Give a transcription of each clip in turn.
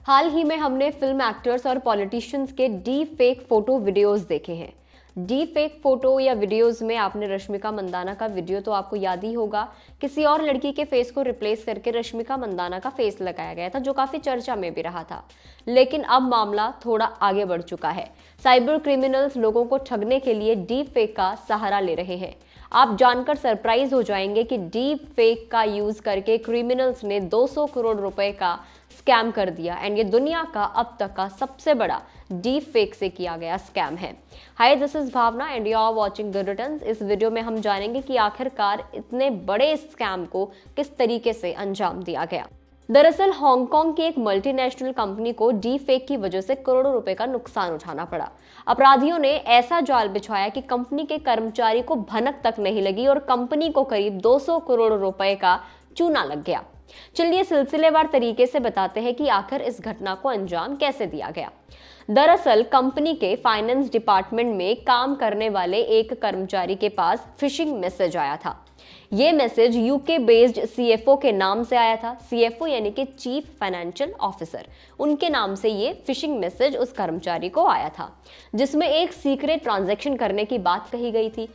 हाल ही में हमने film actors और पॉलिटिशियंस के डीप फेक फोटो वीडियोस देखे हैं। डीप फेक फोटो या वीडियोस में आपने रश्मिका मंदाना का वीडियो तो आपको याद ही होगा, किसी और लड़की के फेस को रिप्लेस करके रश्मिका मंदाना का फेस लगाया गया था, जो काफी चर्चा में भी रहा था। लेकिन अब मामला थोड़ा आगे बढ़ चुका है। साइबर क्रिमिनल्स लोगों को ठगने के लिए डीप फेक का सहारा ले रहे हैं। आप जानकर सरप्राइज हो जाएंगे कि डीप फेक का यूज करके क्रिमिनल्स ने 200 करोड़ रुपए का स्कैम कर दिया एंड ये दुनिया का अब तक का सबसे बड़ा डीप फेक से किया गया स्कैम है। Hi, this is Bhavana and you are watching Good Returns. इस वीडियो में हम जानेंगे कि आखिरकार इतने बड़े स्कैम को किस तरीके से अंजाम दिया गया। दरअसल हांगकांग की एक मल्टीनेशनल कंपनी को डीप फेक की वजह से करोड़ों रुपए का नुकसान उठाना पड़ा। अपराधियों ने ऐसा जाल बिछाया कि कंपनी के कर्मचारी को भनक तक नहीं लगी और कंपनी को करीब 200 करोड़ रुपए का चूना लग गया। चलिए सिलसिलेवार तरीके से बताते हैं कि आखिर इस घटना को अंजाम कैसे दिया गया। दरअसल कंपनी के फाइनेंस डिपार्टमेंट में काम करने वाले एक कर्मचारी के पास फिशिंग मैसेज आया था। ये मैसेज यूके बेस्ड सीएफओ के नाम से आया था। सीएफओ यानी कि चीफ फाइनेंशियल ऑफिसर, उनके नाम से ये फिशिंग मैसेज उस कर्मचारी को आया था, जिसमें एक सीक्रेट ट्रांजैक्शन करने की बात कही गई थी।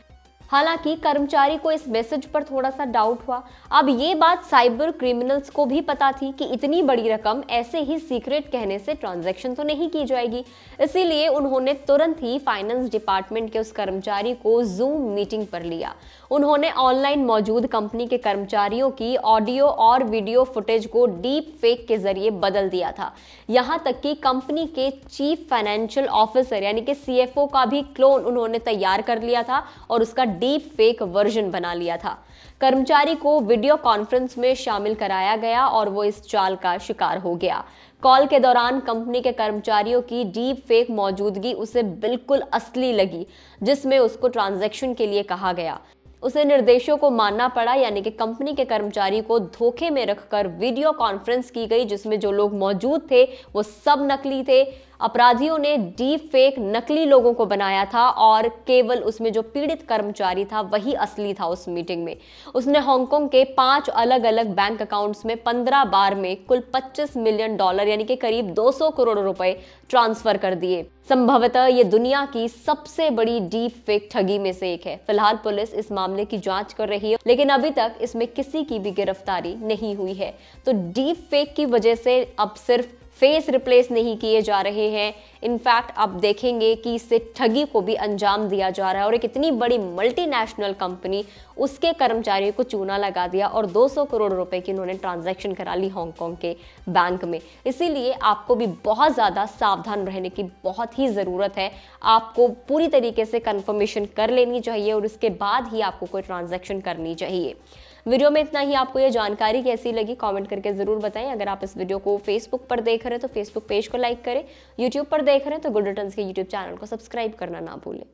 हालांकि कर्मचारी को इस मैसेज पर थोड़ा सा डाउट हुआ। अब ये बात साइबर क्रिमिनल्स को भी पता थी कि इतनी बड़ी रकम ऐसे ही सीक्रेट कहने से ट्रांजैक्शन तो नहीं की जाएगी, इसीलिए उन्होंने तुरंत ही फाइनेंस डिपार्टमेंट के उस कर्मचारी को जूम मीटिंग पर लिया। उन्होंने ऑनलाइन मौजूद कंपनी के कर्मचारियों की ऑडियो और वीडियो फुटेज को डीप फेक के जरिए बदल दिया था। यहां तक कि कंपनी के चीफ फाइनेंशियल ऑफिसर यानी कि सीएफओ का भी क्लोन उन्होंने तैयार कर लिया था और उसका डीप फेक वर्जन बना लिया था। कर्मचारी को वीडियो कॉन्फ्रेंस में शामिल कराया गया और वो इस चाल का शिकार हो गया। कॉल के दौरान कंपनी के कर्मचारियों की डीप फेक मौजूदगी उसे बिल्कुल असली लगी, जिसमें उसको ट्रांजैक्शन के लिए कहा गया। उसे निर्देशों को मानना पड़ा, यानी कि कंपनी के कर्मचारी को धोखे में रखकर वीडियो कॉन्फ्रेंस की गई, जिसमें जो लोग मौजूद थे वो सब नकली थे। अपराधियों ने डीप फेक नकली लोगों को बनाया था और केवल उसमें जो पीड़ित कर्मचारी था वही असली था। उस मीटिंग में उसने हांगकांग के 5 अलग अलग बैंक अकाउंट्स में 15 बार में कुल $25 मिलियन यानी कि करीब 200 करोड़ रुपए ट्रांसफर कर दिए। संभवतः ये दुनिया की सबसे बड़ी डीप फेक ठगी में से एक है। फिलहाल पुलिस इस मामले की जांच कर रही है, लेकिन अभी तक इसमें किसी की भी गिरफ्तारी नहीं हुई है। तो डीप फेक की वजह से अब सिर्फ फेस रिप्लेस नहीं किए जा रहे हैं, इनफैक्ट आप देखेंगे कि इससे ठगी को भी अंजाम दिया जा रहा है और एक इतनी बड़ी मल्टीनेशनल कंपनी उसके कर्मचारियों को चूना लगा दिया और 200 करोड़ रुपए की उन्होंने ट्रांजैक्शन करा ली हांगकांग के बैंक में। इसीलिए आपको भी बहुत ज़्यादा सावधान रहने की बहुत ही ज़रूरत है। आपको पूरी तरीके से कंफर्मेशन कर लेनी चाहिए और उसके बाद ही आपको कोई ट्रांजैक्शन करनी चाहिए। वीडियो में इतना ही। आपको ये जानकारी कैसी लगी कमेंट करके ज़रूर बताएं। अगर आप इस वीडियो को फेसबुक पर देख रहे हैं तो फेसबुक पेज को लाइक करें, यूट्यूब पर देख रहे हैं तो गुड रिटर्न्स के यूट्यूब चैनल को सब्सक्राइब करना ना भूलें।